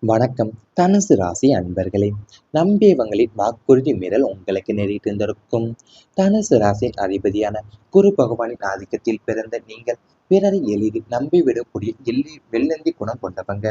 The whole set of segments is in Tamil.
வணக்கம். தனுசு ராசி அன்பர்களே, நம்பியவங்களின் வாக்குறுதி மீறல் உங்களுக்கு நேரிட்டிருந்திருக்கும். தனுசு ராசியின் அதிபதியான குரு பகவானின் ஆதிக்கத்தில் பிறந்த நீங்கள் பிறரை எளிதில் நம்பிவிடக்கூடிய வெள்ளந்தி குணம் கொண்டவங்க.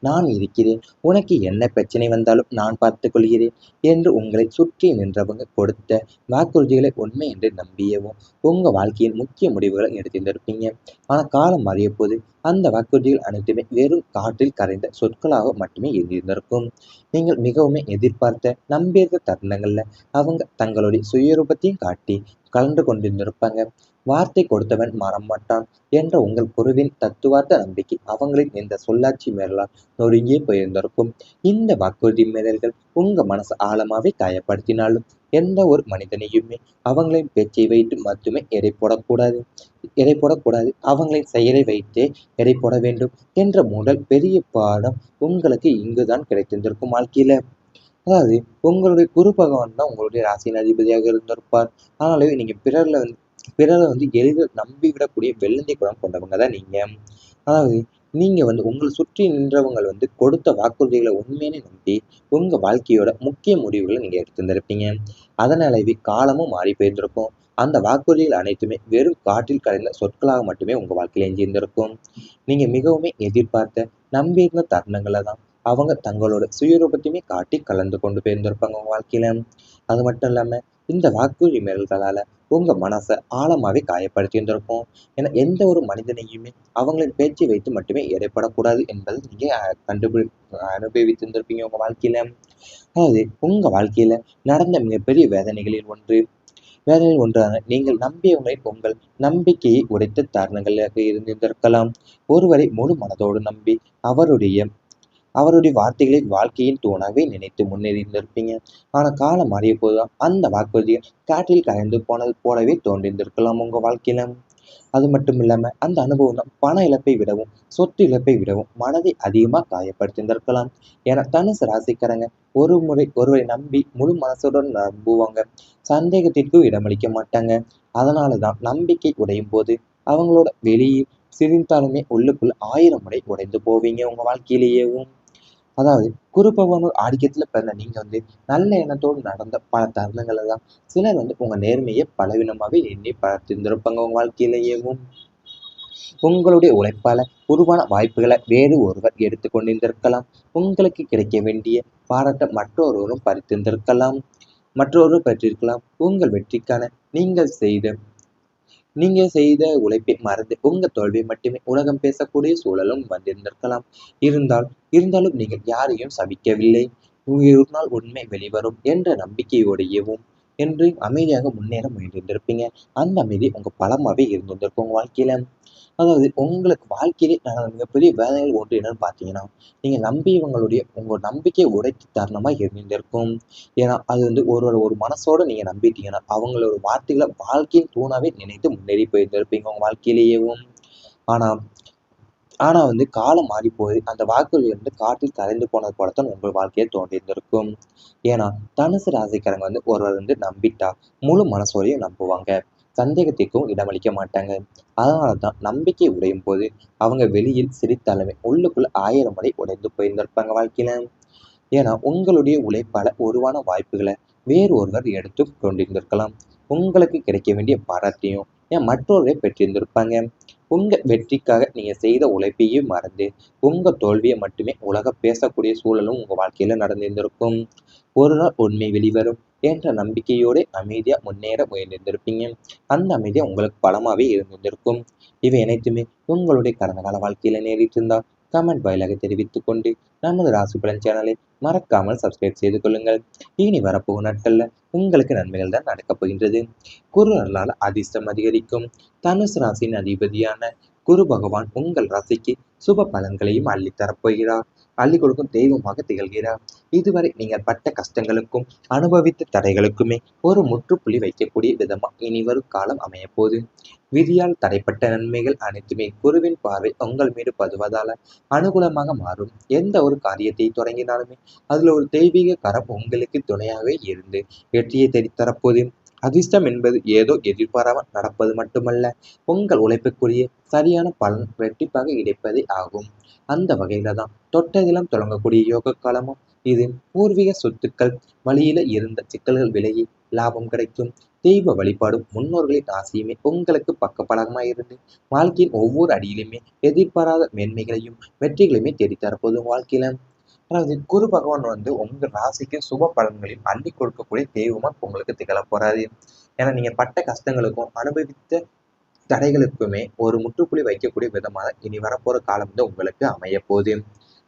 நான் இருக்கிறேன், உனக்கு என்ன பிரச்சனை வந்தாலும் நான் பார்த்துக் கொள்கிறேன் என்று உங்களை சுற்றி நின்றவங்க கொடுத்த வாக்குறுதிகளை உண்மை என்று நம்பியவும் உங்க வாழ்க்கையின் முக்கிய முடிவுகளை எடுத்திருந்திருப்பீங்க. ஆனால் காலம் மாறிய போது அந்த வாக்குறுதிகள் அனைத்துமே வெறும் காற்றில் கரைந்த சொற்களாக மட்டுமே இருந்திருக்கும். நீங்கள் மிகவும் எதிர்பார்த்த நம்பியிருந்த தருணங்கள்ல அவங்க தங்களுடைய சுயரூபத்தையும் காட்டி கலந்து கொண்டிருந்திருப்பாங்க. வார்த்தை கொடுத்தவன் மறமாட்டான் என்ற உங்கள் குருவின் தத்துவார்த்த நம்பிக்கை அவங்களின் இந்த சொல்லாட்சி மீறலால் நொறுங்கியே போயிருந்திருக்கும். இந்த வாக்குறுதி மீறல்கள் உங்க மனசு ஆழமாவே காயப்படுத்தினாலும் எந்த ஒரு மனிதனையுமே அவங்களின் பேச்சை வைத்து மட்டுமே எடை போடக்கூடாது, அவங்களின் செயலை வைத்தே எடை போட வேண்டும் என்ற முதல் பெரிய பாடம் உங்களுக்கு இங்குதான் கிடைத்திருந்திருக்கும் வாழ்க்கையில. அதாவது உங்களுடைய குரு பகவான் தான் உங்களுடைய ராசியின் அதிபதியாக இருந்திருப்பார். ஆனாலும் நீங்க பிறரை எளிதில் நம்பிவிடக்கூடிய வெள்ளந்தி குணம் கொண்டவங்க தான் நீங்க. அதாவது நீங்க உங்களை சுற்றி நின்றவங்க கொடுத்த வாக்குறுதிகளை உண்மையிலே நம்பி உங்க வாழ்க்கையோட முக்கிய முடிவுகளை நீங்க எடுத்திருந்திருப்பீங்க. அதனாலவே காலமும் மாறி போயிருந்திருக்கும். அந்த வாக்குறுதிகள் அனைத்துமே வெறும் காற்றில் கரைந்த சொற்களாக மட்டுமே உங்க வாழ்க்கையில எஞ்சியிருந்திருக்கும். நீங்க மிகவும் எதிர்பார்த்த நம்பியிருந்த தருணங்களை தான் அவங்க தங்களோட சுயரூபத்தையுமே காட்டி கலந்து கொண்டு போயிருந்திருப்பாங்க உங்க வாழ்க்கையில. அது மட்டும் இல்லாம இந்த வாக்குறுதி மீறல்களால உங்க மனசை ஆழமாவே காயப்படுத்தி இருந்திருக்கும். ஏன்னா எந்த ஒரு மனிதனையுமே அவங்களின் பேச்சை வைத்து மட்டுமே எடைப்படக்கூடாது என்பதை நீங்க அனுபவித்திருந்திருப்பீங்க உங்க வாழ்க்கையில. அதாவது உங்க வாழ்க்கையில நடந்த மிகப்பெரிய வேதனைகளில் ஒன்றான நீங்கள் நம்பியவங்களை உங்கள் நம்பிக்கையை உடைத்த தருணங்களாக இருந்திருக்கலாம். ஒருவரை முழு மனதோடு நம்பி அவருடைய அவருடைய வார்த்தைகளை வாழ்க்கையின் தூணாகவே நினைத்து முன்னேறியிருந்திருப்பீங்க. ஆனால் காலம் மாறிய போதுதான் அந்த வாக்குறுதியை காற்றில் கரைந்து போனது போலவே தோன்றியிருந்திருக்கலாம் உங்க வாழ்க்கையில. அது மட்டும் இல்லாம அந்த அனுபவம் தான் பண இழப்பை விடவும் சொத்து இழப்பை விடவும் மனதை அதிகமாக காயப்படுத்தியிருந்திருக்கலாம். ஏன்னா தனுசு ராசிக்காரங்க ஒரு முறை ஒருவரை நம்பி முழு மனசுடன் நம்புவாங்க, சந்தேகத்திற்கும் இடமளிக்க மாட்டாங்க. அதனாலதான் நம்பிக்கை உடையும் போது அவங்களோட வெளியே சிரித்தாலுமே உள்ளுக்குள் 1000 முறை உடைந்து போவீங்க உங்க வாழ்க்கையிலேயேவும். அதாவது குரு பகவானோட ஆதிக்கத்துல பிறந்த நீங்க நல்ல எண்ணத்தோடு நடந்த பல தருணங்கள்ல தான் சிலர் உங்க நேர்மையை பலவீனமாவே எண்ணி பார்த்திருந்திருப்பாங்க உங்க வாழ்க்கையிலேயேவும். உங்களுடைய உழைப்பால உருவான வாய்ப்புகளை வேறு ஒருவர் எடுத்து கொண்டிருந்திருக்கலாம். உங்களுக்கு கிடைக்க வேண்டிய பாராட்ட மற்றொருவர் பெற்றிருக்கலாம். உங்கள் வெற்றிக்கான நீங்க செய்த உழைப்பை மறந்து உங்க தோல்வியை மட்டுமே உலகம் பேசக்கூடிய சூழலும் வந்திருந்திருக்கலாம். இருந்தாலும் நீங்கள் யாரையும் சபிக்கவில்லை. ஒரு நாள் உண்மை வெளிவரும் என்ற நம்பிக்கையோடையவும் என்று அமைதியாக முன்னேற முயன்றிருந்திருப்பீங்க. அந்த அமைதி உங்க பலமாவே இருந்திருக்கும் உங்க வாழ்க்கையில. அதாவது உங்களுக்கு வாழ்க்கையிலே நடந்த மிகப்பெரிய வேதனைகள் ஒன்று என்னன்னு பார்த்தீங்கன்னா, நீங்க நம்பியவங்களுடைய உங்க நம்பிக்கையை உடைத்து தருணமா இருந்திருக்கும். ஏன்னா அது ஒரு மனசோட நீங்க நம்பிட்டீங்கன்னா அவங்களோட வார்த்தைகளை வாழ்க்கையின் தூணாவே நினைத்து முன்னேறி போயிருந்திருப்பீங்க உங்க வாழ்க்கையிலேயேவும். ஆனா ஆனா காலம் மாறி போய் அந்த வாக்குறுதி காற்றில் கரைந்து போனது போலத்தான் உங்கள் வாழ்க்கையை தோன்றியிருந்திருக்கும். ஏன்னா தனுசு ராசிக்காரங்க ஒருவர் நம்பிட்டா முழு மனசோடையும் நம்புவாங்க, சந்தேகத்திற்கும் இடமளிக்க மாட்டாங்க. அதனாலதான் நம்பிக்கை உடையும் போது அவங்க வெளியில் சிரித்தாலுமே உள்ளுக்குள்ள 1000 முறை உடைந்து போயிருந்திருப்பாங்க வாழ்க்கையில. ஏன்னா உங்களுடைய உழைப்பால உருவான வாய்ப்புகளை வேறு ஒருவர் எடுத்து கொண்டிருந்திருக்கலாம். உங்களுக்கு கிடைக்க வேண்டிய பாராட்டையும் மற்றொருவரை பெற்றிருந்திருப்பாங்க. உங்க வெற்றிக்காக நீங்க செய்த உழைப்பையும் மறந்து உங்க தோல்வியை மட்டுமே உலக பேசக்கூடிய சூழலும் உங்க வாழ்க்கையில நடந்திருந்திருக்கும். ஒரு நாள் உண்மை வெளிவரும் என்ற நம்பிக்கையோடு அமைதியா முன்னேற முயன்றிருந்திருப்பீங்க. அந்த அமைதியா உங்களுக்கு பலமாவே இருந்திருக்கும். இவை அனைத்துமே உங்களுடைய கடந்த கால வாழ்க்கையில நேரிட்டு இருந்தால் கமெண்ட் வாயிலாக தெரிவித்துக் கொண்டு நமது ராசி பலன் சேனலை மறக்காமல் சப்ஸ்கிரைப் செய்து கொள்ளுங்கள். இனி வரப்போகும் நாட்கள்ல உங்களுக்கு நன்மைகள் தான் நடக்கப் போகின்றது. குரு அருளால் அதிர்ஷ்டம் அதிகரிக்கும். தனுசு ராசியின் அதிபதியான குரு பகவான் உங்கள் ராசிக்கு சுப பலன்களையும் அள்ளித்தரப்போகிறார். அள்ளி கொடுக்கும் தெய்வமாக திகழ்கிறார். இதுவரை நீங்கள் பட்ட கஷ்டங்களுக்கும் அனுபவித்த தடைகளுக்குமே ஒரு முற்றுப்புள்ளி வைக்கக்கூடிய விதமா இனி வரும் காலம் அமையப்போது. விதியால் தடைப்பட்ட நன்மைகள் அனைத்துமே குருவின் பார்வை உங்கள் மீது பதுவதால அனுகூலமாக மாறும். எந்த ஒரு காரியத்தை தொடங்கினாலுமே அதுல ஒரு தெய்வீக கரம் உங்களுக்கு துணையாகவே இருந்து வெற்றியை தேடித்தரப்போது. அதிர்ஷ்டம் என்பது ஏதோ எதிர்பாராமல் நடப்பது மட்டுமல்ல, உங்கள் உழைப்புக்குரிய சரியான பலன் இரட்டிப்பாக கிடைப்பதே ஆகும். அந்த வகையில தான் தொட்டதிலும் தொடங்கக்கூடிய யோக காலமும் இது. பூர்வீக சொத்துக்கள் வழியில இருந்த சிக்கல்கள் விலகி லாபம் கிடைக்கும். தெய்வ வழிபாடும் முன்னோர்களின் ஆசையுமே உங்களுக்கு பக்கபலமாய் இருந்து வாழ்க்கையின் ஒவ்வொரு அடியிலுமே எதிர்பாராத மேன்மைகளையும் வெற்றிகளையுமே தேடித்தரப்போதும் வாழ்க்கையில. அதாவது குரு பகவான் உங்க ராசிக்கு சுப பலன்களையும் அள்ளி கொடுக்கக்கூடிய தெய்வமா உங்களுக்கு திகழ போறாரு. ஏன்னா நீங்க பட்ட கஷ்டங்களுக்கும் அனுபவித்த தடைகளுக்குமே ஒரு முற்றுப்புள்ளி வைக்கக்கூடிய விதமாக இனி வரப்போற காலம் உங்களுக்கு அமைய போகுது.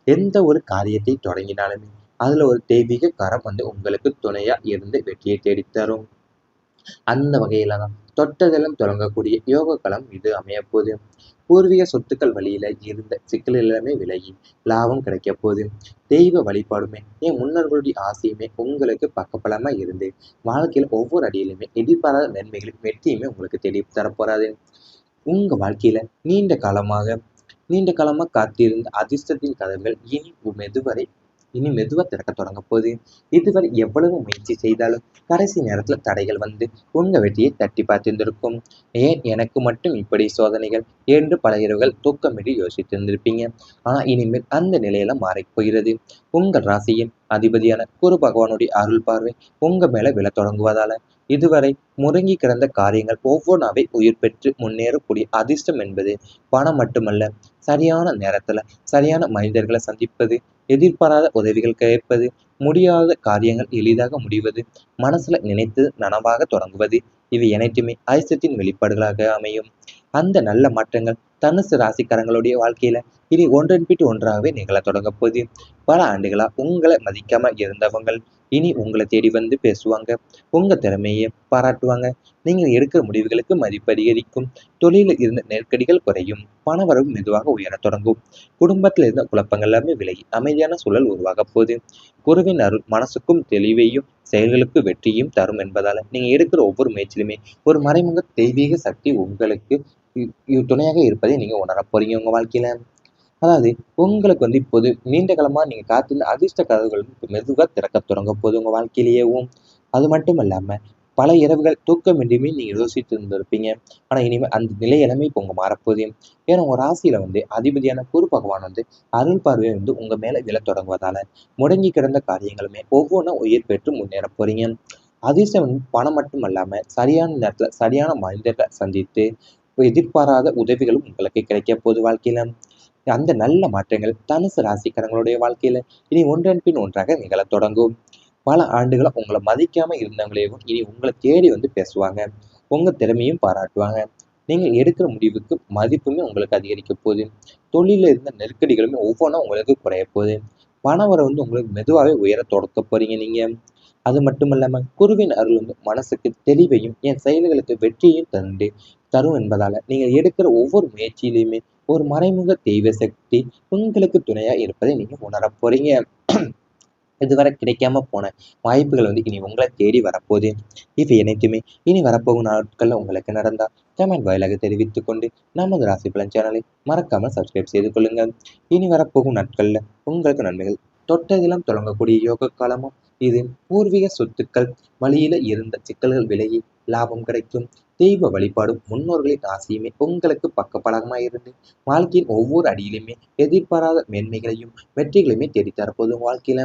எந்த ஒரு காரியத்தை தொடங்கினாலுமே அதுல ஒரு தெய்வீக கரம் உங்களுக்கு துணையா இருந்து வெற்றியை தேடித்தரும். அந்த வகையில தான் தொட்டதெல்லாம் தொடங்கக்கூடிய யோக களம் இது அமையப்போகுது. பூர்வீக சொத்துக்கள் வழியில இருந்த சிக்கல் எல்லாமே விலகி லாபம் கிடைக்க போகுது. தெய்வ வழிபாடுமே என் முன்னோர்களுடைய ஆசையுமே உங்களுக்கு பக்கபலமா இருந்து வாழ்க்கையில ஒவ்வொரு அடியிலுமே எதிர்பாராத நன்மைகளும் வெற்றியுமே உங்களுக்கு தேடி தரப்போறாது. உங்க வாழ்க்கையில நீண்ட காலமா காத்திருந்த அதிர்ஷ்டத்தின் கதவுகள் இனி மெதுவா திறக்க தொடங்க போகுது. இதுவரை எவ்வளவு முயற்சி செய்தாலும் கடைசி நேரத்துல தடைகள் உங்க வெற்றியை தட்டி பார்த்திருந்திருக்கும். ஏன் எனக்கு மட்டும் இப்படி சோதனைகள் என்று பல இரவுகள் தூக்கமின்றி யோசித்திருந்திருப்பீங்க. ஆனா இனிமேல் அந்த நிலையில மாறப் போகிறது. உங்கள் ராசியின் அதிபதியான குரு பகவானுடைய அருள் பார்வை உங்க மேல விழத் தொடங்குவதால இதுவரை முடங்கி கிடந்த காரியங்கள் ஒவ்வொன்றாவே உயிர் பெற்று முன்னேறக்கூடிய அதிர்ஷ்டம் என்பது பணம் மட்டுமல்ல, சரியான நேரத்துல சரியான மனிதர்களை சந்திப்பது, எதிர்பாராத உதவிகள் கிடைப்பது, முடியாத காரியங்கள் எளிதாக முடிவது, மனசுல நினைத்து நனவாக தொடங்குவது, இவை அனைத்துமே அதிர்ஷ்டத்தின் வெளிப்பாடுகளாக அமையும். அந்த நல்ல மாற்றங்கள் தனுசு ராசிக்காரங்களுடைய வாழ்க்கையில இனி ஒன்றன் பிட்டு ஒன்றாகவே நிகழ தொடங்க போகுது. பல ஆண்டுகளா உங்களை மதிக்காம இருந்தவங்கள் இனி உங்களை தேடி பேசுவாங்க. உங்க திறமையை பாராட்டுவாங்க. நீங்க எடுக்கிற முடிவுகளுக்கு மதிப்பு அதிகரிக்கும். தொழிலில் இருந்த நெருக்கடிகள் குறையும். பணவரவு மெதுவாக உயரத் தொடங்கும். குடும்பத்தில் இருந்த குழப்பங்கள் எல்லாமே விலகி அமைதியான சூழல் உருவாக போகுது. குருவின் அருள் மனசுக்கும் தெளிவையும் செயல்களுக்கு வெற்றியும் தரும் என்பதால நீங்க எடுக்கிற ஒவ்வொரு முயற்சியிலுமே ஒரு மறைமுக தெய்வீக சக்தி உங்களுக்கு துணையாக இருப்பதை நீங்க உணரப் போறீங்க உங்க வாழ்க்கையில. அதாவது உங்களுக்கு இப்போது நீண்ட காலமா நீங்க காத்திருந்த அதிர்ஷ்ட கதவுகள் மெதுவா திறக்க தொடங்க போது உங்க வாழ்க்கையிலேயேவும். அது மட்டும் இல்லாம பல இரவுகள் தூக்கமின்றியுமே நீங்க யோசித்து இருந்திருப்பீங்க. ஆனா இனிமே அந்த நிலை எல்லாமே இப்போ உங்க மாறப்போகுது. ஏன்னா உங்க ராசியில அதிபதியான குரு பகவான் அருள் பார்வை உங்க மேல விழத் தொடங்குவதால முடங்கி கிடந்த காரியங்களுமே ஒவ்வொன்றா உயிர் பெற்று முன்னேற போறீங்க. அதிர்ஷ்டம் பணம் மட்டும் அல்லாம சரியான நேரத்துல சரியான மனிதர்களை சந்தித்து எதிர்பாராத உதவிகளும் உங்களுக்கு கிடைக்க போகுது வாழ்க்கையில. அந்த நல்ல மாற்றங்கள் தனுசு ராசிக்காரங்களுடைய வாழ்க்கையில இனி ஒன்றன் பின் ஒன்றாக நிகழத் தொடங்கும். பல ஆண்டுகளா உங்களை மதிக்காம இருந்தவங்களையும் இனி உங்களை தேடி பேசுவாங்க. உங்க திறமையும் பாராட்டுவாங்க. நீங்கள் எடுக்கிற முடிவுக்கு மதிப்புமே உங்களுக்கு அதிகரிக்க போகுது. தொழில இருந்த நெருக்கடிகளுமே ஒவ்வொன்றா உங்களுக்கு குறைய போகுது. பணவரவு உங்களுக்கு மெதுவாகவே உயர தொடக்க போறீங்க நீங்க. அது மட்டும் இல்லாம குருவின் அருள் மனசுக்கு தெளிவையும் என் செயல்களுக்கு வெற்றியையும் தரும் என்பதால நீங்க எடுக்கிற ஒவ்வொரு முயற்சியிலுமே ஒரு மறைமுக தெய்வ சக்தி உங்களுக்கு துணையா இருப்பதை நீங்க உணரப் போறீங்க. இதுவரை கிடைக்காம போன வாய்ப்புகள் இனி உங்களை தேடி வரப்போகுது. இவை அனைத்துமே இனி வரப்போகும் நாட்கள்ல உங்களுக்கு நடந்தா கமெண்ட் வாயிலாக தெரிவித்துக் கொண்டு நமது ராசி பலன் சேனலை மறக்காமல் சப்ஸ்கிரைப் செய்து கொள்ளுங்கள். இனி வரப்போகும் நாட்கள்ல உங்களுக்கு நன்மைகள் தொட்டதிலும் தொடங்கக்கூடிய யோக காலமும் இது. பூர்வீக சொத்துக்கள் வழியில இருந்த சிக்கல்கள் விலகி லாபம் கிடைக்கும். தெய்வ வழிபாடும் முன்னோர்களின் ஆசையுமே உங்களுக்கு பக்கபலமாய் இருந்து வாழ்க்கையின் ஒவ்வொரு அடியிலுமே எதிர்பாராத மேன்மைகளையும் வெற்றிகளையுமே தேடித்தரப்போதும் வாழ்க்கையில.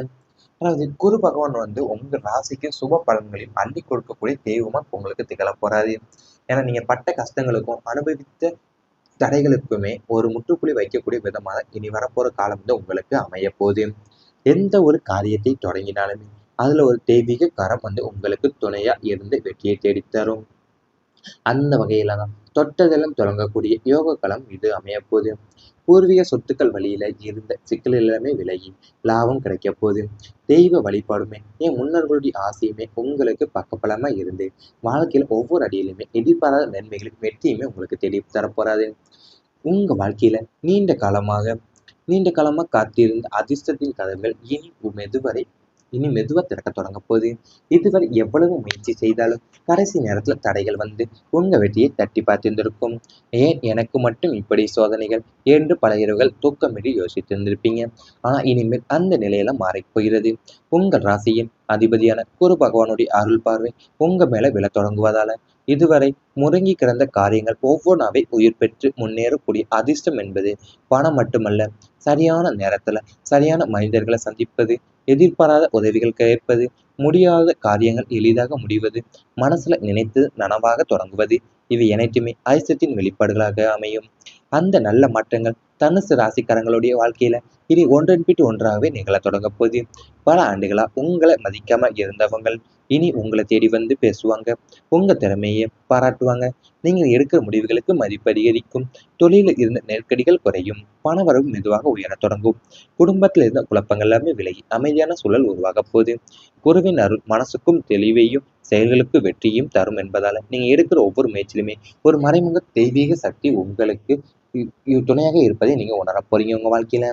அதாவது குரு பகவான் உங்க ராசிக்கு சுப பலன்களையும் அள்ளி கொடுக்கக்கூடிய தெய்வமா உங்களுக்கு திகழ போறாரு. ஏன்னா நீங்க பட்ட கஷ்டங்களுக்கும் அனுபவித்த தடைகளுக்குமே ஒரு முற்றுப்புள்ளி வைக்கக்கூடிய விதமாக இனி வரப்போற காலம் உங்களுக்கு அமைய போகுது. எந்த ஒரு காரியத்தை தொடங்கினாலுமே அதுல ஒரு தெய்வீக கரம் உங்களுக்கு துணையா இருந்து வெற்றியை தேடித்தரும். அந்த வகையில தான் தொட்டதெல்லாம் தொடங்கக்கூடிய யோக களம் இது அமையப்போகுது. பூர்வீக சொத்துக்கள் வழியில இருந்த சிக்கல் எல்லாமே விலகி லாபம் கிடைக்க போகுது. தெய்வ வழிபாடுமே என் முன்னோர்களுடைய ஆசையுமே உங்களுக்கு பக்கபலமா இருந்து வாழ்க்கையில ஒவ்வொரு அடியிலுமே எதிர்பாராத நன்மைகளும் வெற்றியுமே உங்களுக்கு தேடி தரப்போறாது. உங்க வாழ்க்கையில நீண்ட காலமா காத்திருந்த அதிர்ஷ்டத்தின் கதவுகள் இனி மெதுவரை இனி மெதுவா திறக்க தொடங்க போகுது. இதுவரை எவ்வளவு முயற்சி செய்தாலும் கடைசி நேரத்துல தடைகள் வந்து உங்க வெற்றியை தட்டி பார்த்திருந்திருக்கும். ஏன் எனக்கு மட்டும் இப்படி சோதனைகள் என்று பல இரவுகள் தூக்கமின்றி யோசித்திருந்திருப்பீங்க. ஆனா இனிமேல் அந்த நிலையெல்லாம் மாறப் போகிறது. உங்கள் ராசியின் அதிபதியான குரு பகவானுடைய அருள் பார்வை உங்க மேல விழத் தொடங்குவதால இதுவரை முடங்கி கிடந்த காரியங்கள் ஒவ்வொன்றாவே உயிர் பெற்று முன்னேறக்கூடிய அதிர்ஷ்டம் என்பது பணம் மட்டுமல்ல, சரியான நேரத்துல சரியான மனிதர்களை சந்திப்பது, எதிர்பாராத உதவிகள் கிடைப்பது, முடியாத காரியங்கள் எளிதாக முடிவது, மனசுல நினைத்து நனவாக தொடங்குவது, இவை அனைத்துமே அதிர்ஷ்டத்தின் வெளிப்பாடுகளாக அமையும். அந்த நல்ல மாற்றங்கள் தனுசு ராசிக்காரங்களுடைய வாழ்க்கையில இனி ஒன்றன் பின் ஒன்றாகவே நிகழத் தொடங்க போகுது. பல ஆண்டுகளா உங்களை மதிக்காம இருந்தவங்கள் இனி உங்களை தேடி வந்து பேசுவாங்க. உங்க திறமையை பாராட்டுவாங்க. நீங்க எடுக்கிற முடிவுகளுக்கு மதிப்பு அதிகரிக்கும். தொழிலில் இருந்த நெருக்கடிகள் குறையும். பணவரவு மெதுவாக உயரத் தொடங்கும். குடும்பத்தில் இருந்த குழப்பங்கள் எல்லாமே விலகி அமைதியான சூழல் உருவாக போகுது. குருவின் அருள் மனசுக்கும் தெளிவையும் செயல்களுக்கு வெற்றியும் தரும் என்பதால நீங்க எடுக்கிற ஒவ்வொரு முயற்சியிலுமே ஒரு மறைமுக தெய்வீக சக்தி உங்களுக்கு துணையாக இருப்பதை நீங்க உணரப் போறீங்க உங்க வாழ்க்கையில.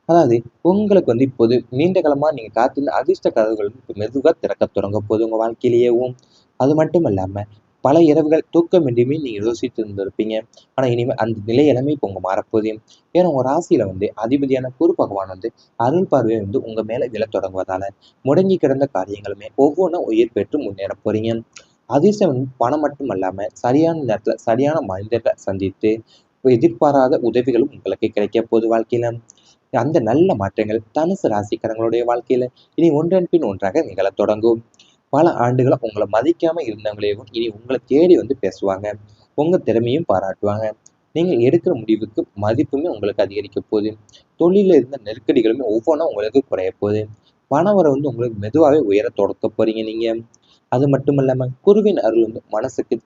அதாவது உங்களுக்கு இப்போது நீண்ட காலமா நீங்க காத்திருந்த அதிர்ஷ்ட கதவுகள் மெதுவா திறக்கத் தொடங்க போகுது உங்க வாழ்க்கையிலேயேவும். அது மட்டும் இல்லாம பல இரவுகள் தூக்கமின்றியுமே நீங்க யோசித்து இருந்திருப்பீங்க. ஆனா இனிமே அந்த நிலை எல்லாமே இப்போ உங்க மாறப்போகுது. ஏன்னா உங்க ராசியில அதிபதியான குரு பகவான் அருள் பார்வை உங்க மேல விழத் தொடங்குவதால முடங்கி கிடந்த காரியங்களுமே ஒவ்வொன்றா உயிர் பெற்று முன்னேற போறீங்க. அதிர்ஷ்டம் பணம் மட்டும் அல்லாம சரியான நேரத்துல சரியான மனிதர்களை சந்தித்து எதிர்பாராத உதவிகளும் உங்களுக்கு கிடைக்க போகுது வாழ்க்கையில. அந்த நல்ல மாற்றங்கள் தனுசு ராசிக்காரங்களுடைய வாழ்க்கையில இனி ஒன்றன் பின் ஒன்றாக நிகழத் தொடங்கும். பல ஆண்டுகளா உங்களை மதிக்காம இருந்தவங்களையும் இனி உங்களை தேடி பேசுவாங்க. உங்க திறமையும் பாராட்டுவாங்க. நீங்க எடுக்கிற முடிவுக்கு மதிப்புமே உங்களுக்கு அதிகரிக்க போகுது. தொழில இருந்த நெருக்கடிகளுமே ஒவ்வொன்றா உங்களுக்கு குறைய போகுது. பணவரவு உங்களுக்கு மெதுவாவே உயர தொடக்க போறீங்க நீங்க. அது மட்டும் இல்லாம குருவின் அருள் மனசுக்கு